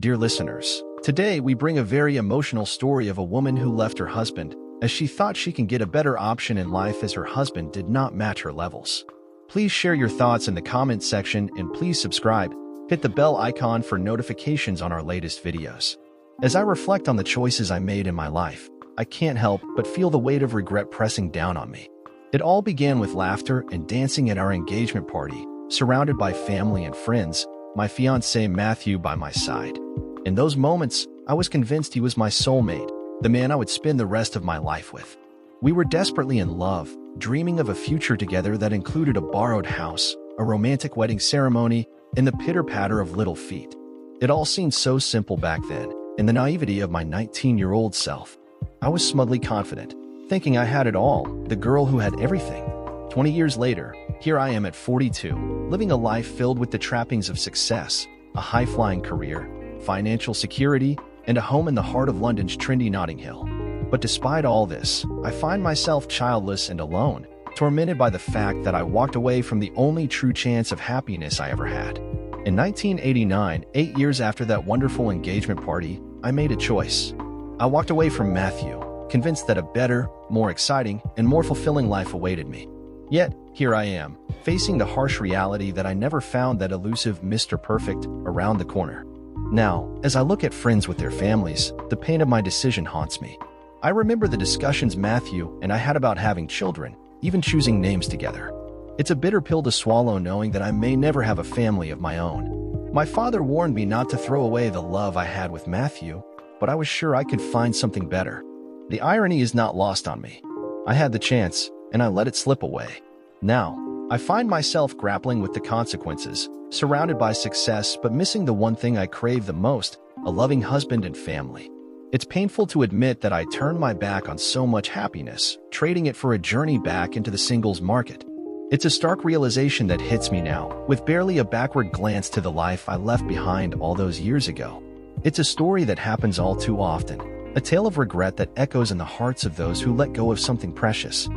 Dear listeners, today we bring a very emotional story of a woman who left her husband as she thought she can get a better option in life as her husband did not match her levels. Please share your thoughts in the comment section and please subscribe. Hit the bell icon for notifications on our latest videos. As I reflect on the choices I made in my life, I can't help but feel the weight of regret pressing down on me. It all began with laughter and dancing at our engagement party, surrounded by family and friends, my fiancé Matthew by my side. In those moments, I was convinced he was my soulmate, the man I would spend the rest of my life with. We were desperately in love, dreaming of a future together that included a borrowed house, a romantic wedding ceremony, and the pitter-patter of little feet. It all seemed so simple back then, in the naivety of my 19-year-old self. I was smugly confident, thinking I had it all, the girl who had everything. 20 years later, here I am at 42, living a life filled with the trappings of success, a high-flying career, financial security, and a home in the heart of London's trendy Notting Hill. But despite all this, I find myself childless and alone, tormented by the fact that I walked away from the only true chance of happiness I ever had. In 1989, 8 years after that wonderful engagement party, I made a choice. I walked away from Matthew, convinced that a better, more exciting, and more fulfilling life awaited me. Yet, here I am, facing the harsh reality that I never found that elusive Mr. Perfect around the corner. Now, as I look at friends with their families, the pain of my decision haunts me. I remember the discussions Matthew and I had about having children, even choosing names together. It's a bitter pill to swallow knowing that I may never have a family of my own. My father warned me not to throw away the love I had with Matthew, but I was sure I could find something better. The irony is not lost on me. I had the chance, and I let it slip away. Now, I find myself grappling with the consequences, surrounded by success but missing the one thing I crave the most, a loving husband and family. It's painful to admit that I turned my back on so much happiness, trading it for a journey back into the singles market. It's a stark realization that hits me now, with barely a backward glance to the life I left behind all those years ago. It's a story that happens all too often, a tale of regret that echoes in the hearts of those who let go of something precious.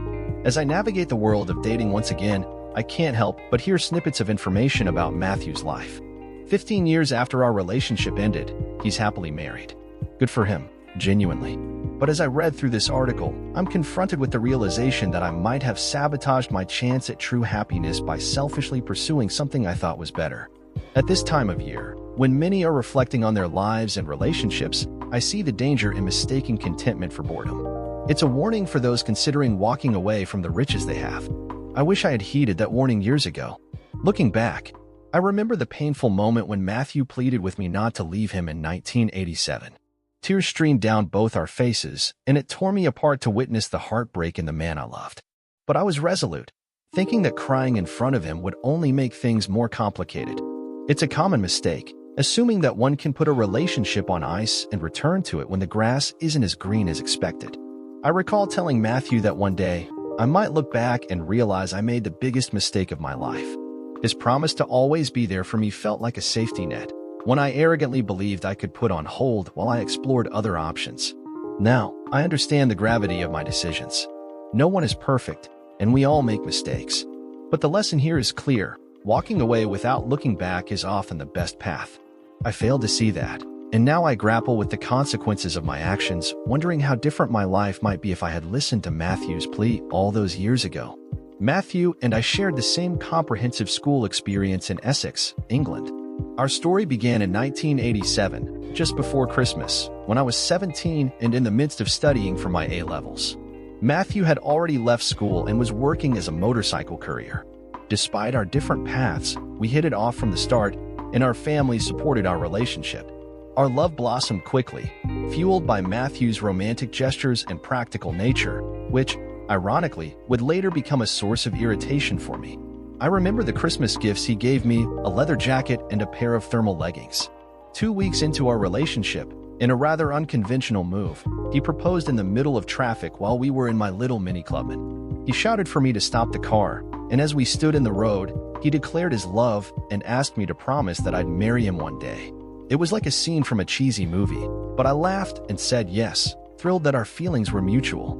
As I navigate the world of dating once again, I can't help but hear snippets of information about Matthew's life. 15 years after our relationship ended, he's happily married. Good for him, genuinely. But as I read through this article, I'm confronted with the realization that I might have sabotaged my chance at true happiness by selfishly pursuing something I thought was better. At this time of year, when many are reflecting on their lives and relationships, I see the danger in mistaking contentment for boredom. It's a warning for those considering walking away from the riches they have. I wish I had heeded that warning years ago. Looking back, I remember the painful moment when Matthew pleaded with me not to leave him in 1987. Tears streamed down both our faces, and it tore me apart to witness the heartbreak in the man I loved. But I was resolute, thinking that crying in front of him would only make things more complicated. It's a common mistake, assuming that one can put a relationship on ice and return to it when the grass isn't as green as expected. I recall telling Matthew that one day, I might look back and realize I made the biggest mistake of my life. His promise to always be there for me felt like a safety net, one I arrogantly believed I could put on hold while I explored other options. Now, I understand the gravity of my decisions. No one is perfect, and we all make mistakes. But the lesson here is clear. Walking away without looking back is often the best path. I failed to see that, and now I grapple with the consequences of my actions, wondering how different my life might be if I had listened to Matthew's plea all those years ago. Matthew and I shared the same comprehensive school experience in Essex, England. Our story began in 1987, just before Christmas, when I was 17 and in the midst of studying for my A-levels. Matthew had already left school and was working as a motorcycle courier. Despite our different paths, we hit it off from the start, and our family supported our relationship. Our love blossomed quickly, fueled by Matthew's romantic gestures and practical nature, which, ironically, would later become a source of irritation for me. I remember the Christmas gifts he gave me, a leather jacket and a pair of thermal leggings. 2 weeks into our relationship, in a rather unconventional move, he proposed in the middle of traffic while we were in my little Mini Clubman. He shouted for me to stop the car, and as we stood in the road, he declared his love and asked me to promise that I'd marry him one day. It was like a scene from a cheesy movie, but I laughed and said yes, thrilled that our feelings were mutual.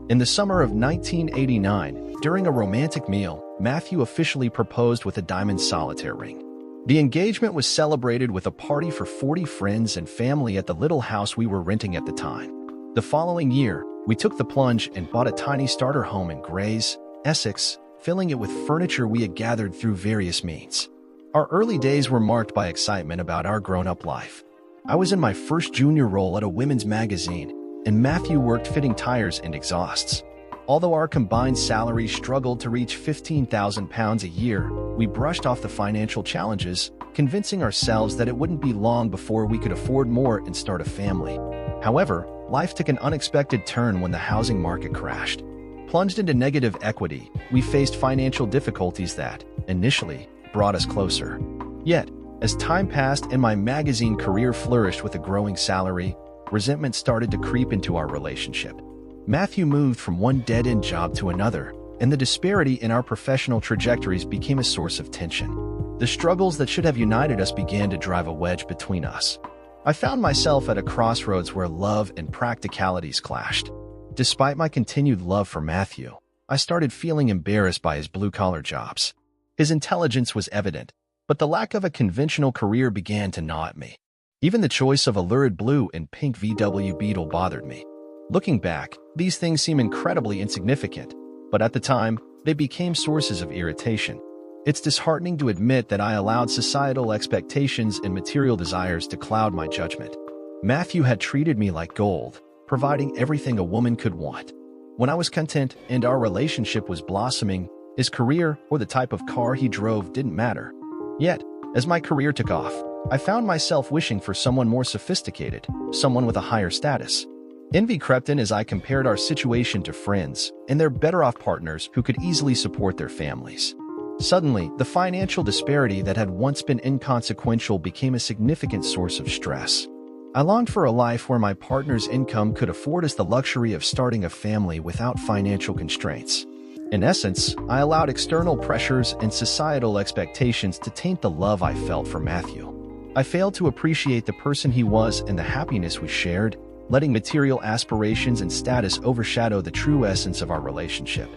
In the summer of 1989, during a romantic meal, Matthew officially proposed with a diamond solitaire ring. The engagement was celebrated with a party for 40 friends and family at the little house we were renting at the time. The following year, we took the plunge and bought a tiny starter home in Grays, Essex, filling it with furniture we had gathered through various means. Our early days were marked by excitement about our grown-up life. I was in my first junior role at a women's magazine, and Matthew worked fitting tires and exhausts. Although our combined salaries struggled to reach £15,000 a year, we brushed off the financial challenges, convincing ourselves that it wouldn't be long before we could afford more and start a family. However, life took an unexpected turn when the housing market crashed. Plunged into negative equity, we faced financial difficulties that, initially, brought us closer. Yet, as time passed and my magazine career flourished with a growing salary, resentment started to creep into our relationship. Matthew moved from one dead-end job to another, and the disparity in our professional trajectories became a source of tension. The struggles that should have united us began to drive a wedge between us. I found myself at a crossroads where love and practicalities clashed. Despite my continued love for Matthew, I started feeling embarrassed by his blue-collar jobs. His intelligence was evident, but the lack of a conventional career began to gnaw at me. Even the choice of a lurid blue and pink VW Beetle bothered me. Looking back, these things seem incredibly insignificant, but at the time, they became sources of irritation. It's disheartening to admit that I allowed societal expectations and material desires to cloud my judgment. Matthew had treated me like gold, providing everything a woman could want. When I was content and our relationship was blossoming, his career or the type of car he drove didn't matter. Yet, as my career took off, I found myself wishing for someone more sophisticated, someone with a higher status. Envy crept in as I compared our situation to friends and their better-off partners who could easily support their families. Suddenly, the financial disparity that had once been inconsequential became a significant source of stress. I longed for a life where my partner's income could afford us the luxury of starting a family without financial constraints. In essence, I allowed external pressures and societal expectations to taint the love I felt for Matthew. I failed to appreciate the person he was and the happiness we shared, letting material aspirations and status overshadow the true essence of our relationship.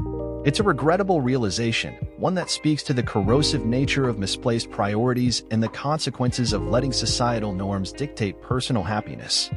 It's a regrettable realization, one that speaks to the corrosive nature of misplaced priorities and the consequences of letting societal norms dictate personal happiness.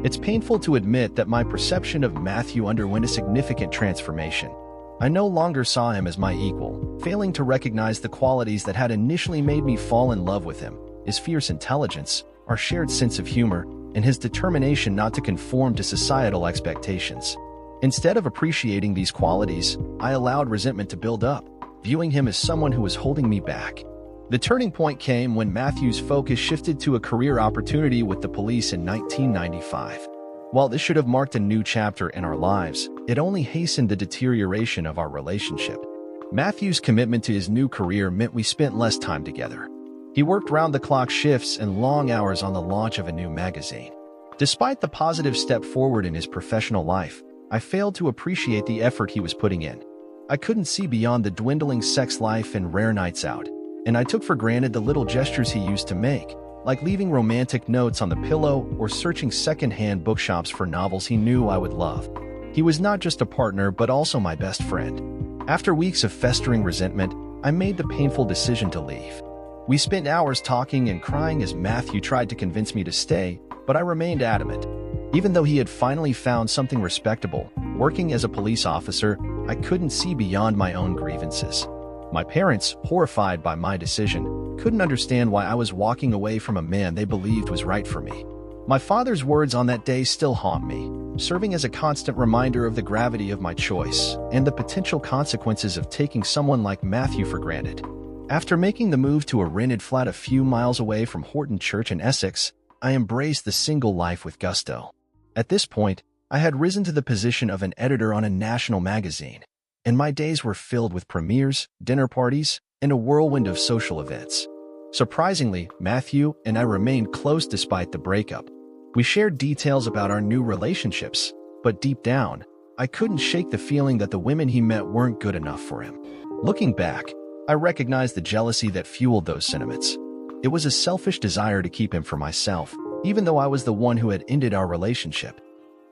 It's painful to admit that my perception of Matthew underwent a significant transformation. I no longer saw him as my equal, failing to recognize the qualities that had initially made me fall in love with him: his fierce intelligence, our shared sense of humor, and his determination not to conform to societal expectations. Instead of appreciating these qualities, I allowed resentment to build up, viewing him as someone who was holding me back. The turning point came when Matthew's focus shifted to a career opportunity with the police in 1995. While this should have marked a new chapter in our lives, it only hastened the deterioration of our relationship. Matthew's commitment to his new career meant we spent less time together. He worked round-the-clock shifts and long hours on the launch of a new magazine. Despite the positive step forward in his professional life, I failed to appreciate the effort he was putting in. I couldn't see beyond the dwindling sex life and rare nights out, and I took for granted the little gestures he used to make, like leaving romantic notes on the pillow or searching second-hand bookshops for novels he knew I would love. He was not just a partner but also my best friend. After weeks of festering resentment, I made the painful decision to leave. We spent hours talking and crying as Matthew tried to convince me to stay, but I remained adamant. Even though he had finally found something respectable, working as a police officer, I couldn't see beyond my own grievances. My parents, horrified by my decision, couldn't understand why I was walking away from a man they believed was right for me. My father's words on that day still haunt me, serving as a constant reminder of the gravity of my choice and the potential consequences of taking someone like Matthew for granted. After making the move to a rented flat a few miles away from Horton Church in Essex, I embraced the single life with gusto. At this point, I had risen to the position of an editor on a national magazine, and my days were filled with premieres, dinner parties, and a whirlwind of social events. Surprisingly, Matthew and I remained close despite the breakup. We shared details about our new relationships, but deep down, I couldn't shake the feeling that the women he met weren't good enough for him. Looking back, I recognized the jealousy that fueled those sentiments. It was a selfish desire to keep him for myself, even though I was the one who had ended our relationship.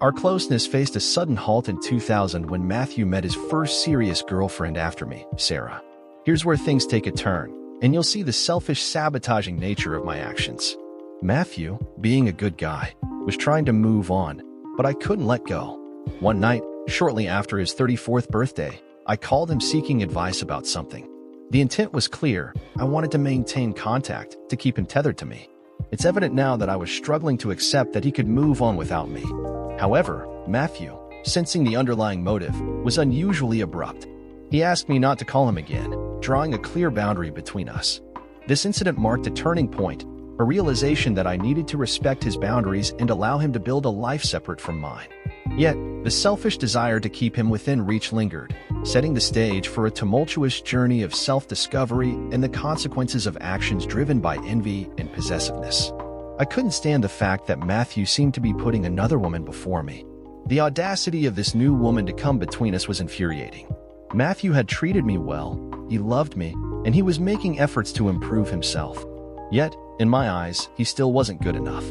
Our closeness faced a sudden halt in 2000 when Matthew met his first serious girlfriend after me, Sarah. Here's where things take a turn. and you'll see the selfish, sabotaging nature of my actions. Matthew, being a good guy, was trying to move on, but I couldn't let go. One night, shortly after his 34th birthday, I called him seeking advice about something. The intent was clear. I wanted to maintain contact, to keep him tethered to me. It's evident now that I was struggling to accept that he could move on without me. However, Matthew, sensing the underlying motive, was unusually abrupt. He asked me not to call him again, drawing a clear boundary between us. This incident marked a turning point, a realization that I needed to respect his boundaries and allow him to build a life separate from mine. Yet, the selfish desire to keep him within reach lingered, setting the stage for a tumultuous journey of self-discovery and the consequences of actions driven by envy and possessiveness. I couldn't stand the fact that Matthew seemed to be putting another woman before me. The audacity of this new woman to come between us was infuriating. Matthew had treated me well, he loved me, and he was making efforts to improve himself. Yet, in my eyes, he still wasn't good enough.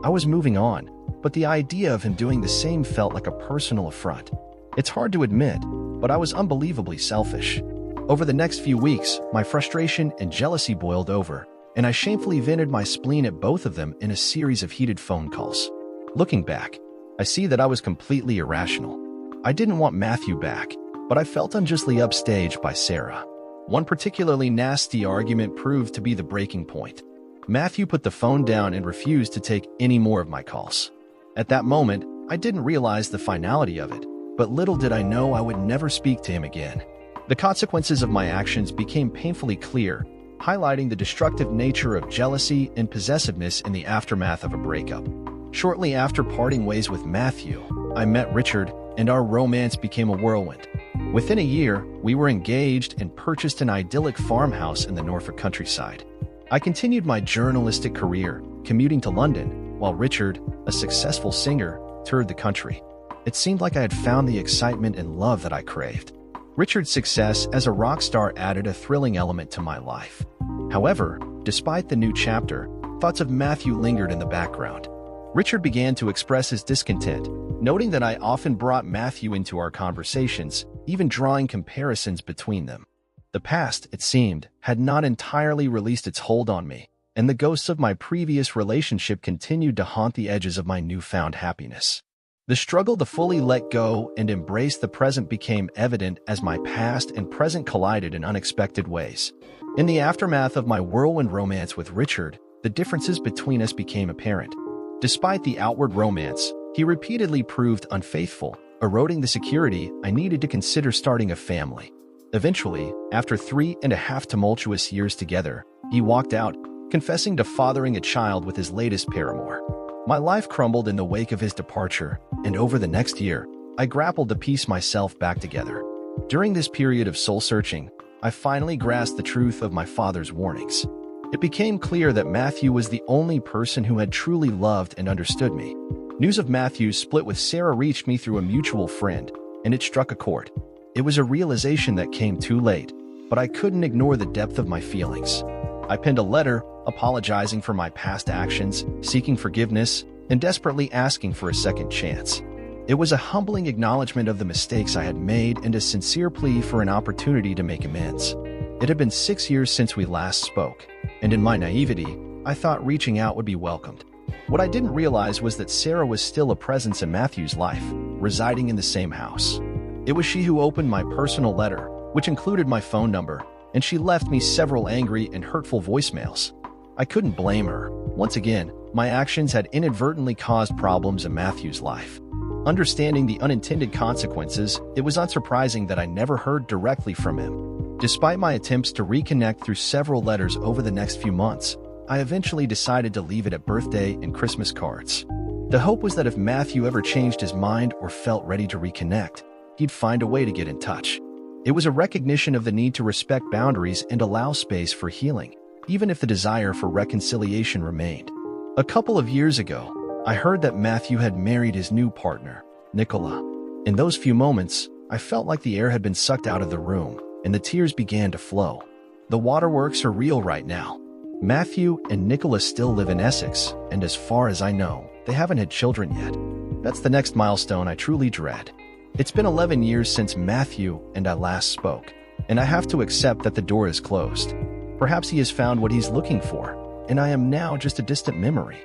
I was moving on, but the idea of him doing the same felt like a personal affront. It's hard to admit, but I was unbelievably selfish. Over the next few weeks, my frustration and jealousy boiled over, and I shamefully vented my spleen at both of them in a series of heated phone calls. Looking back, I see that I was completely irrational. I didn't want Matthew back, but I felt unjustly upstaged by Sarah. One particularly nasty argument proved to be the breaking point. Matthew put the phone down and refused to take any more of my calls. At that moment, I didn't realize the finality of it, but little did I know I would never speak to him again. The consequences of my actions became painfully clear, highlighting the destructive nature of jealousy and possessiveness in the aftermath of a breakup. Shortly after parting ways with Matthew, I met Richard, and our romance became a whirlwind. Within a year, we were engaged and purchased an idyllic farmhouse in the Norfolk countryside. I continued my journalistic career, commuting to London, while Richard, a successful singer, toured the country. It seemed like I had found the excitement and love that I craved. Richard's success as a rock star added a thrilling element to my life. However, despite the new chapter, thoughts of Matthew lingered in the background. Richard began to express his discontent, noting that I often brought Matthew into our conversations, even drawing comparisons between them. The past, it seemed, had not entirely released its hold on me, and the ghosts of my previous relationship continued to haunt the edges of my newfound happiness. The struggle to fully let go and embrace the present became evident as my past and present collided in unexpected ways. In the aftermath of my whirlwind romance with Richard, the differences between us became apparent. Despite the outward romance, he repeatedly proved unfaithful, eroding the security I needed to consider starting a family. Eventually, after 3.5 tumultuous years together, he walked out, confessing to fathering a child with his latest paramour. My life crumbled in the wake of his departure, and over the next year, I grappled to piece myself back together. During this period of soul-searching, I finally grasped the truth of my father's warnings. It became clear that Matthew was the only person who had truly loved and understood me. News of Matthew's split with Sarah reached me through a mutual friend, and it struck a chord. It was a realization that came too late, but I couldn't ignore the depth of my feelings. I penned a letter, apologizing for my past actions, seeking forgiveness, and desperately asking for a second chance. It was a humbling acknowledgement of the mistakes I had made and a sincere plea for an opportunity to make amends. It had been 6 years since we last spoke, and in my naivety, I thought reaching out would be welcomed. What I didn't realize was that Sarah was still a presence in Matthew's life, residing in the same house. It was she who opened my personal letter, which included my phone number, and she left me several angry and hurtful voicemails. I couldn't blame her. Once again, my actions had inadvertently caused problems in Matthew's life. Understanding the unintended consequences, it was unsurprising that I never heard directly from him. Despite my attempts to reconnect through several letters over the next few months, I eventually decided to leave it at birthday and Christmas cards. The hope was that if Matthew ever changed his mind or felt ready to reconnect, he'd find a way to get in touch. It was a recognition of the need to respect boundaries and allow space for healing, even if the desire for reconciliation remained. A couple of years ago, I heard that Matthew had married his new partner, Nicola. In those few moments, I felt like the air had been sucked out of the room, and the tears began to flow. The waterworks are real right now. Matthew and Nicola still live in Essex, and as far as I know, they haven't had children yet. That's the next milestone I truly dread. It's been 11 years since Matthew and I last spoke, and I have to accept that the door is closed. Perhaps he has found what he's looking for, and I am now just a distant memory.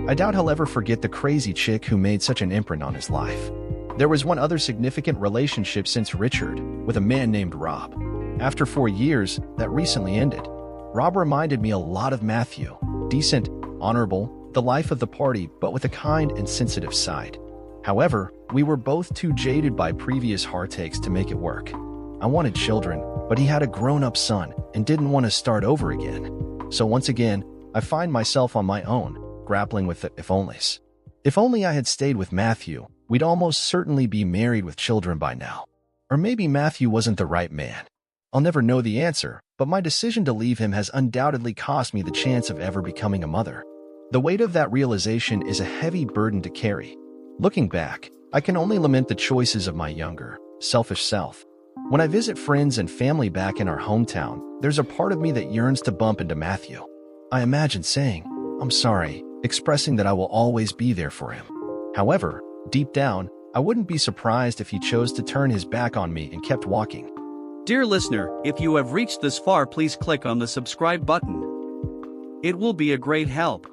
I doubt he'll ever forget the crazy chick who made such an imprint on his life. There was one other significant relationship since Richard, with a man named Rob. After 4 years, that recently ended. Rob reminded me a lot of Matthew. Decent, honorable, the life of the party, but with a kind and sensitive side. However, we were both too jaded by previous heartaches to make it work. I wanted children, but he had a grown-up son and didn't want to start over again. So once again, I find myself on my own, grappling with the if-onlys. If only I had stayed with Matthew, we'd almost certainly be married with children by now. Or maybe Matthew wasn't the right man. I'll never know the answer, but my decision to leave him has undoubtedly cost me the chance of ever becoming a mother. The weight of that realization is a heavy burden to carry. Looking back, I can only lament the choices of my younger, selfish self. When I visit friends and family back in our hometown, there's a part of me that yearns to bump into Matthew. I imagine saying, "I'm sorry," expressing that I will always be there for him. However, deep down, I wouldn't be surprised if he chose to turn his back on me and kept walking. Dear listener, if you have reached this far, please click on the subscribe button. It will be a great help.